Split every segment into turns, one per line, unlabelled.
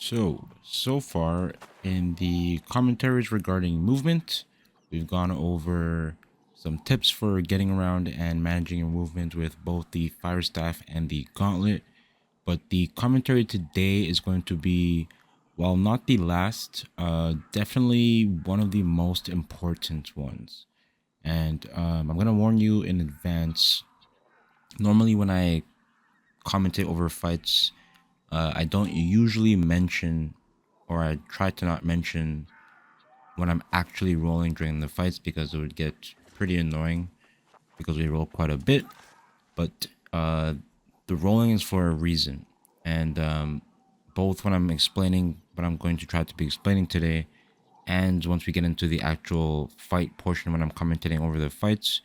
So far in the commentaries regarding movement, we've gone over some tips for getting around and managing your movement with both the fire staff and the gauntlet. But the commentary today is going to be, while not the last, definitely one of the most important ones. And I'm going to warn you in advance. Normally, when I commentate over fights, I don't usually mention, or I try to not mention when I'm actually rolling during the fights because it would get pretty annoying because we roll quite a bit. But the rolling is for a reason. And both when I'm explaining what I'm going to try to be explaining today, and once we get into the actual fight portion when I'm commentating over the fights,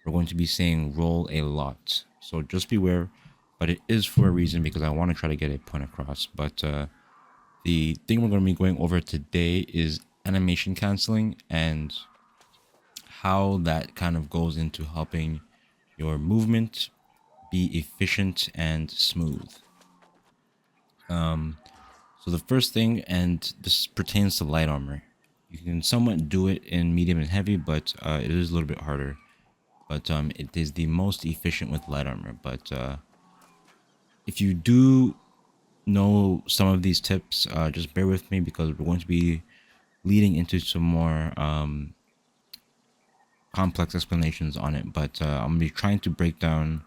we're going to be saying roll a lot. So just beware, but it is for a reason because I want to try to get a point across. But the thing we're going to be going over today is animation canceling and how that kind of goes into helping your movement be efficient and smooth. So the first thing, and this pertains to light armor, you can somewhat do it in medium and heavy, but it is a little bit harder. But it is the most efficient with light armor. But if you do know some of these tips, just bear with me because we're going to be leading into some more complex explanations on it. But I'm going to be trying to break down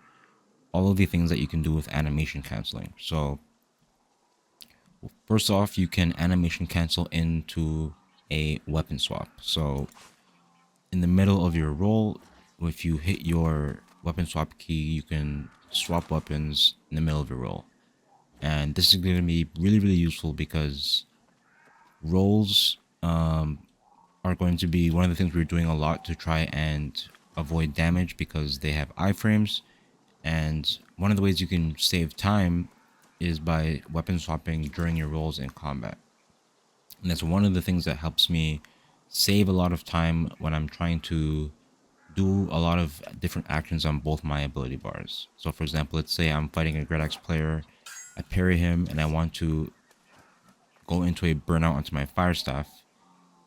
all of the things that you can do with animation canceling. So first off, you can animation cancel into a weapon swap. So in the middle of your roll, if you hit your weapon swap key, you can swap weapons in the middle of your roll. And this is going to be really, really useful because rolls are going to be one of the things we're doing a lot to try and avoid damage because they have iframes. And one of the ways you can save time is by weapon swapping during your rolls in combat. And that's one of the things that helps me save a lot of time when I'm trying to do a lot of different actions on both my ability bars. So for example, let's say I'm fighting a Great Axe player, I parry him and I want to go into a burnout onto my fire staff.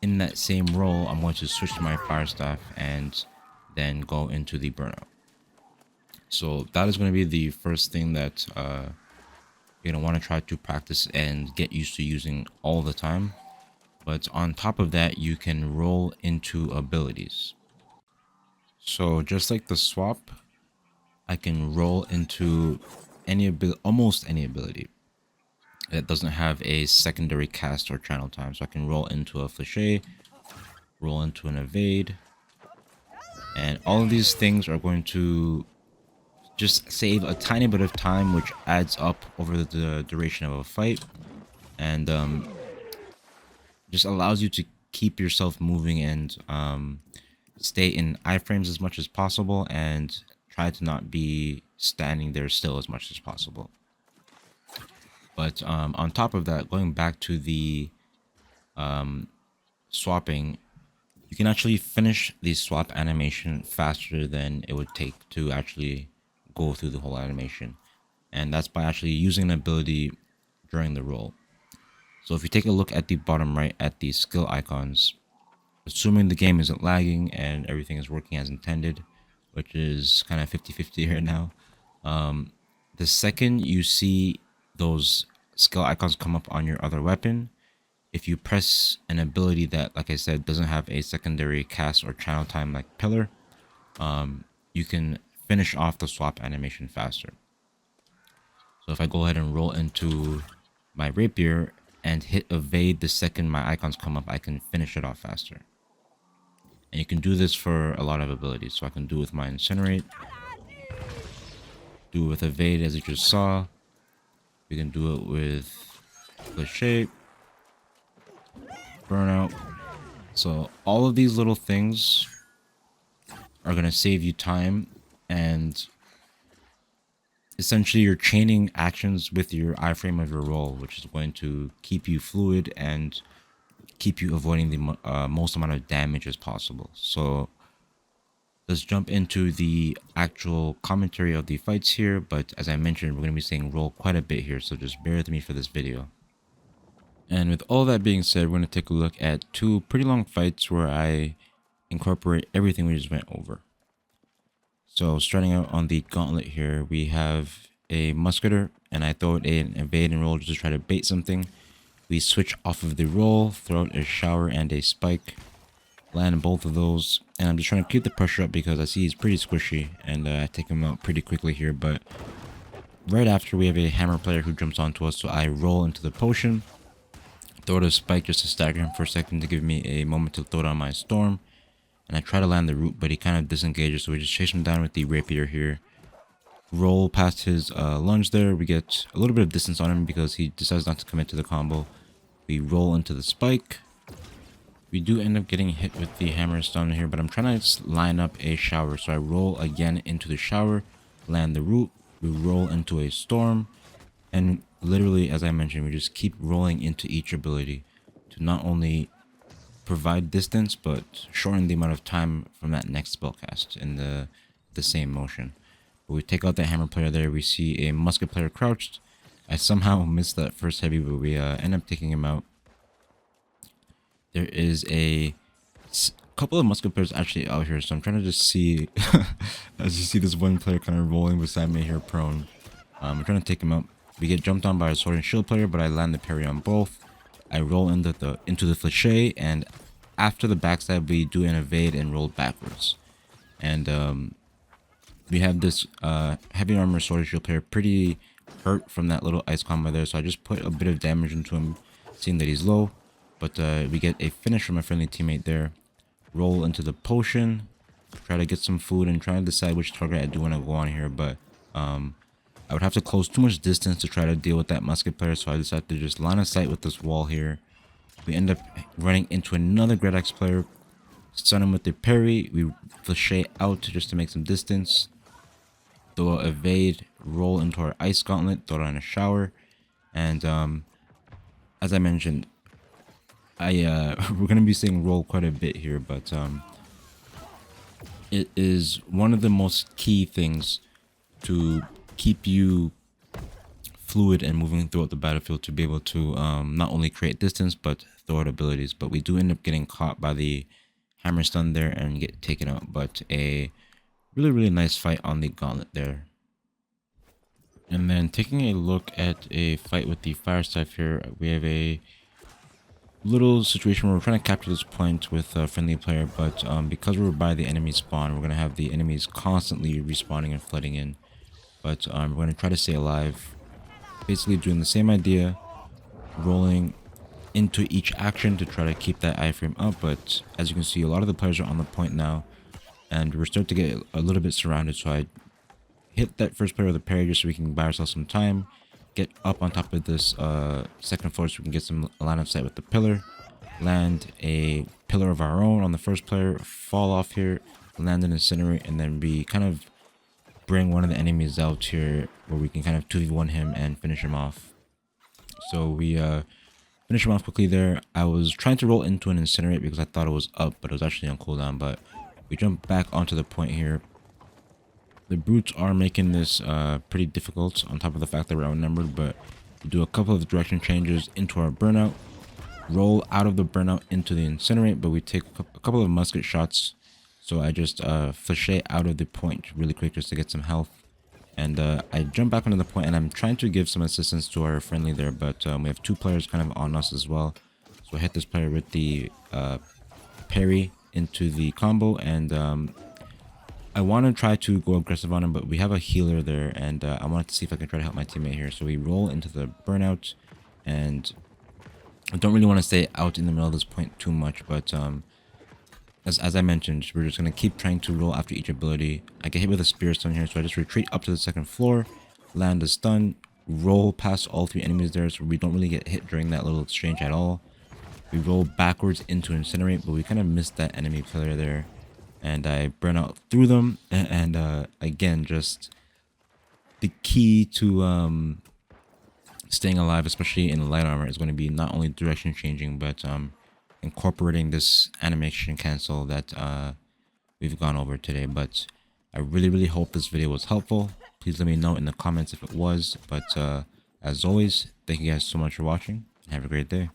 In that same roll, I'm going to switch to my fire staff and then go into the burnout. So that is going to be the first thing that you're going to want to try to practice and get used to using all the time. But on top of that, you can roll into abilities. So just like the swap, I can roll into almost any ability that doesn't have a secondary cast or channel time. So I can roll into a fléché, roll into an evade, and all of these things are going to just save a tiny bit of time, which adds up over the duration of a fight, and just allows you to keep yourself moving and stay in iframes as much as possible and try to not be standing there still as much as possible. But on top of that, going back to the swapping, you can actually finish the swap animation faster than it would take to actually go through the whole animation. And that's by actually using an ability during the roll. So if you take a look at the bottom right at the skill icons, assuming the game isn't lagging and everything is working as intended, which is kind of 50-50 here now, the second you see those skill icons come up on your other weapon, if you press an ability that, like I said, doesn't have a secondary cast or channel time like Pillar, you can finish off the swap animation faster. So if I go ahead and roll into my rapier and hit evade the second my icons come up, I can finish it off faster. And you can do this for a lot of abilities. So I can do it with my incinerate, do it with evade as you just saw. We can do it with fléché, burnout. So all of these little things are going to save you time, and essentially you're chaining actions with your iframe of your roll, which is going to keep you fluid and keep you avoiding the most amount of damage as possible. So let's jump into the actual commentary of the fights here. But as I mentioned, we're going to be saying roll quite a bit here, so just bear with me for this video. And with all that being said, we're going to take a look at two pretty long fights where I incorporate everything we just went over. So starting out on the gauntlet here, we have a musketer, and I throw it an evade and roll just to try to bait something. We switch off of the roll, throw out a shower and a spike, land both of those, and I'm just trying to keep the pressure up because I see he's pretty squishy, and I take him out pretty quickly here. But right after, we have a hammer player who jumps onto us, so I roll into the potion, throw out a spike just to stagger him for a second to give me a moment to throw down my storm, and I try to land the root, but he kind of disengages, so we just chase him down with the rapier here. Roll past his lunge there. We get a little bit of distance on him because he decides not to commit to the combo. We roll into the spike. We do end up getting hit with the hammer stun here, but I'm trying to just line up a shower. So I roll again into the shower, land the root. We roll into a storm, and literally, as I mentioned, we just keep rolling into each ability to not only provide distance, but shorten the amount of time from that next spellcast in the same motion. But we take out the hammer player there. We see a musket player crouched. I somehow missed that first heavy, but we end up taking him out. There is a couple of musket players actually out here, so I'm trying to just see, as you see this one player kind of rolling beside me here prone. I'm trying to take him out. We get jumped on by a sword and shield player, but I land the parry on both. I roll into the flechet, and after the backstab, we do an evade and roll backwards. And we have this heavy armor sword and shield player pretty hurt from that little ice combo there, so I just put a bit of damage into him, seeing that he's low. But we get a finish from a friendly teammate there. Roll into the potion, try to get some food, and try to decide which target I do want to go on here. But I would have to close too much distance to try to deal with that musket player, so I decided to just line of sight with this wall here. We end up running into another Gredax player, stun him with the parry. We flechet out just to make some distance. Throw a evade, roll into our ice gauntlet, throw it on a shower, and as I mentioned, we're gonna be saying roll quite a bit here, but it is one of the most key things to keep you fluid and moving throughout the battlefield to be able to not only create distance but throw out abilities. But we do end up getting caught by the hammer stun there and get taken out. But a really nice fight on the gauntlet there. And then taking a look at a fight with the fire staff here, we have a little situation where we're trying to capture this point with a friendly player, but because we're by the enemy spawn, we're going to have the enemies constantly respawning and flooding in. But we're going to try to stay alive, basically doing the same idea, rolling into each action to try to keep that iframe up. But as you can see, a lot of the players are on the point now, and we're starting to get a little bit surrounded, so I hit that first player with a parry just so we can buy ourselves some time, get up on top of this second floor so we can get some line of sight with the pillar, land a pillar of our own on the first player, fall off here, land an incinerate, and then we kind of bring one of the enemies out here where we can kind of 2v1 him and finish him off. So we finish him off quickly there. I was trying to roll into an incinerate because I thought it was up, but it was actually on cooldown. But we jump back onto the point here. The brutes are making this pretty difficult on top of the fact that we're outnumbered, but we do a couple of direction changes into our burnout, roll out of the burnout into the incinerate, but we take a couple of musket shots. So I just flechet out of the point really quick just to get some health. And I jump back onto the point, and I'm trying to give some assistance to our friendly there, but we have two players kind of on us as well. So I hit this player with the parry into the combo, and I want to try to go aggressive on him, but we have a healer there, and I wanted to see if I can try to help my teammate here. So we roll into the burnout, and I don't really want to stay out in the middle of this point too much, but as I mentioned, we're just going to keep trying to roll after each ability. I get hit with a spear stun here, so I just retreat up to the second floor, land a stun, roll past all three enemies there, so we don't really get hit during that little exchange at all. We roll backwards into incinerate, but we kind of missed that enemy player there, and I burn out through them. And again, just the key to staying alive, especially in light armor, is going to be not only direction changing, but incorporating this animation cancel that we've gone over today. But I really hope this video was helpful. Please let me know in the comments if it was. But as always, thank you guys so much for watching. Have a great day.